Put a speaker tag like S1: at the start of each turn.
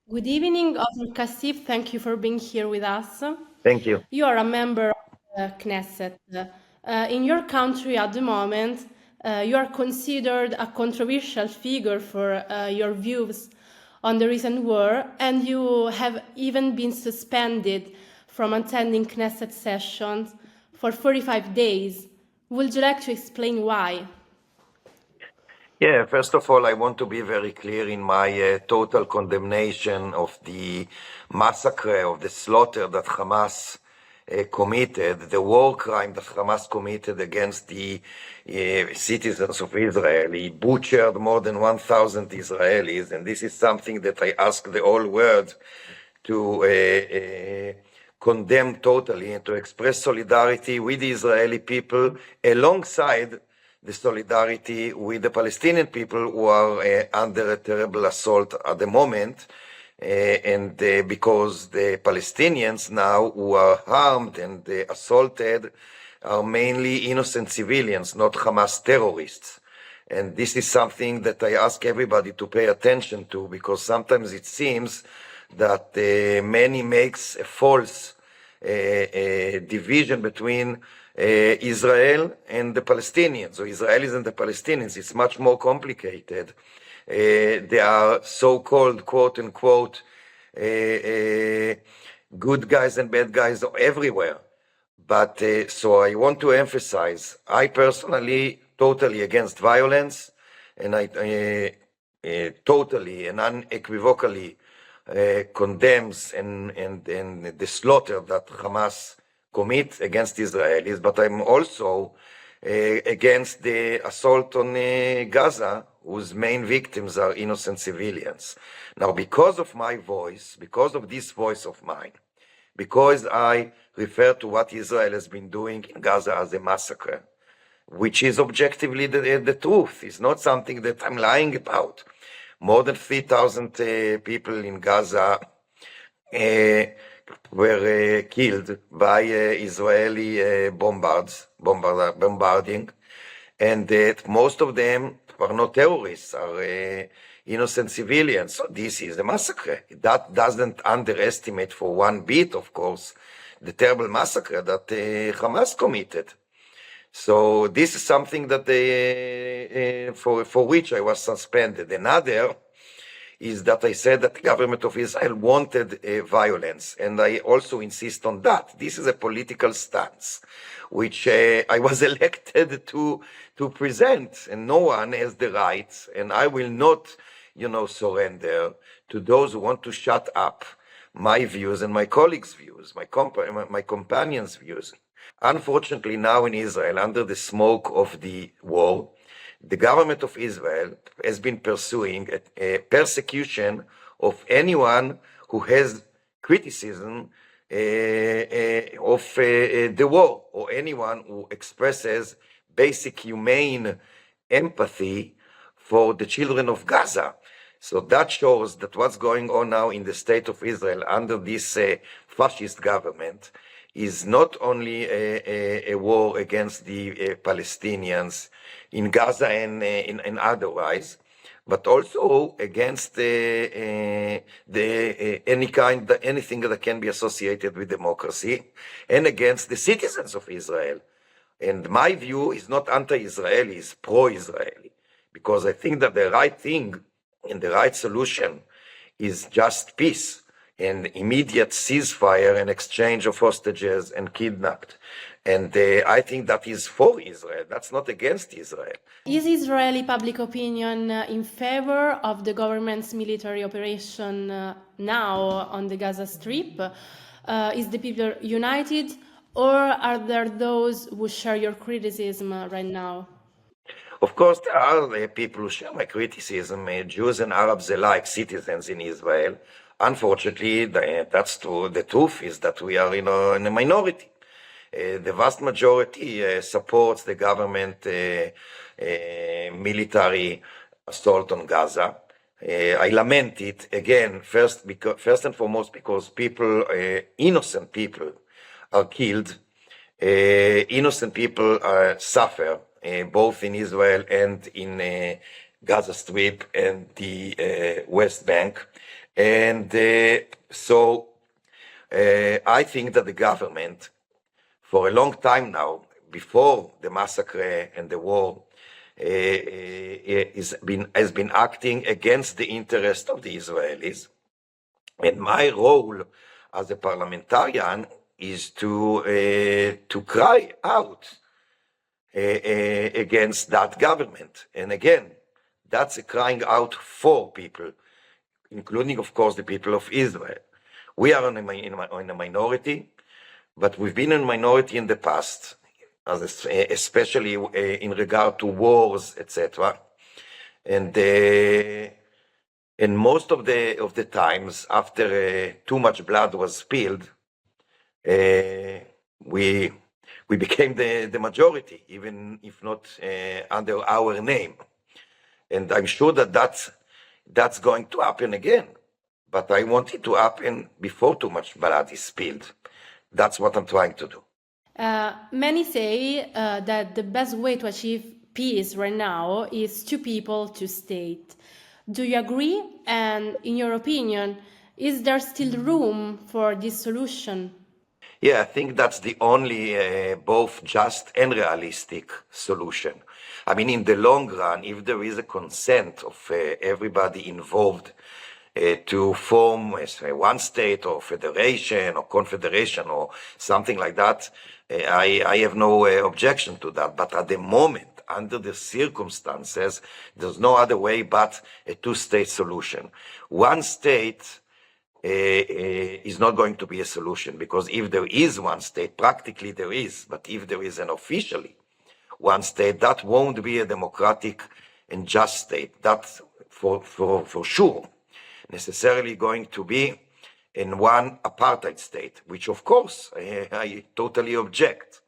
S1: Good evening, Ofer Cassif. Thank you for being here with us.
S2: Thank you.
S1: You are a member of the Knesset. In your country at the moment, you are considered a controversial figure for your views on the recent war, and you have even been suspended from attending Knesset sessions for 45 days. Would you like to explain why?
S2: Yeah, first of all, I want to be very clear in my total condemnation of the massacre, of the slaughter that Hamas committed, the war crime that Hamas committed against the citizens of Israel. He butchered more than 1,000 Israelis, and this is something that I ask the whole world to condemn totally and to express solidarity with the Israeli people alongside the solidarity with the Palestinian people who are under a terrible assault at the moment. Because the Palestinians now who are harmed and assaulted are mainly innocent civilians, not Hamas terrorists. And this is something that I ask everybody to pay attention to, because sometimes it seems that many makes a false division between Israel and the Palestinians, or Israelis and the Palestinians. It's much more complicated. They are so-called, quote unquote, good guys and bad guys everywhere. But so I want to emphasize, I personally totally against violence, and I totally and unequivocally condemns and the slaughter that Hamas commit against Israelis, but I'm also against the assault on Gaza, whose main victims are innocent civilians. Now, because of my voice, because of this voice of mine, because I refer to what Israel has been doing in Gaza as a massacre, which is objectively the truth. It's not something that I'm lying about. More than 3,000 people in Gaza were killed by Israeli bombarding, and that most of them are not terrorists, are innocent civilians. So this is a massacre. That doesn't underestimate for one bit, of course, the terrible massacre that Hamas committed. So this is something that for which I was suspended. Another is that I said that the government of Israel wanted violence, and I also insist on that. This is a political stance, which I was elected to present, and no one has the right, and I will not, surrender to those who want to shut up my views and my colleagues' views, my companions' views. Unfortunately, now in Israel, under the smoke of the war, the government of Israel has been pursuing a persecution of anyone who has criticism of the war, or anyone who expresses basic humane empathy for the children of Gaza. So that shows that what's going on now in the state of Israel under this fascist government is not only a war against the Palestinians in Gaza and otherwise, but also against anything that can be associated with democracy, and against the citizens of Israel. And my view is not anti-Israeli, it's pro-Israeli, because I think that the right thing and the right solution is just peace and immediate ceasefire and exchange of hostages and kidnapped. And I think that is for Israel. That's not against Israel.
S1: Is Israeli public opinion in favor of the government's military operation now on the Gaza Strip? Is the people united, or are there those who share your criticism right now?
S2: Of course, there are people who share my criticism, Jews and Arabs alike, citizens in Israel. Unfortunately, that's true. The truth is that we are in a minority. The vast majority supports the government military assault on Gaza. I lament it again, first and foremost, because innocent people are killed, innocent people suffer, both in Israel and in Gaza Strip and the West Bank. And so I think that the government, for a long time now, before the massacre and the war, has been acting against the interest of the Israelis. And my role as a parliamentarian is to cry out against that government. And again, that's a crying out for people, including, of course, the people of Israel. We are in a minority, but we've been in minority in the past, especially in regard to wars, etc. And most of the times, after too much blood was spilled, we became the majority, even if not under our name. And I'm sure that that's going to happen again. But I want it to happen before too much blood is spilled. That's what I'm trying to do.
S1: Many say that the best way to achieve peace right now is two people, two state. Do you agree? And in your opinion, is there still room for this solution?
S2: Yeah, I think that's the only both just and realistic solution. I mean, in the long run, if there is a consent of everybody involved to form one state or federation or confederation or something like that, I have no objection to that. But at the moment, under the circumstances, there's no other way but a two-state solution. One state is not going to be a solution, because if there is one state, practically there is, but if there is an officially one state, that won't be a democratic and just state. That's for sure necessarily going to be in one apartheid state, which of course I totally object.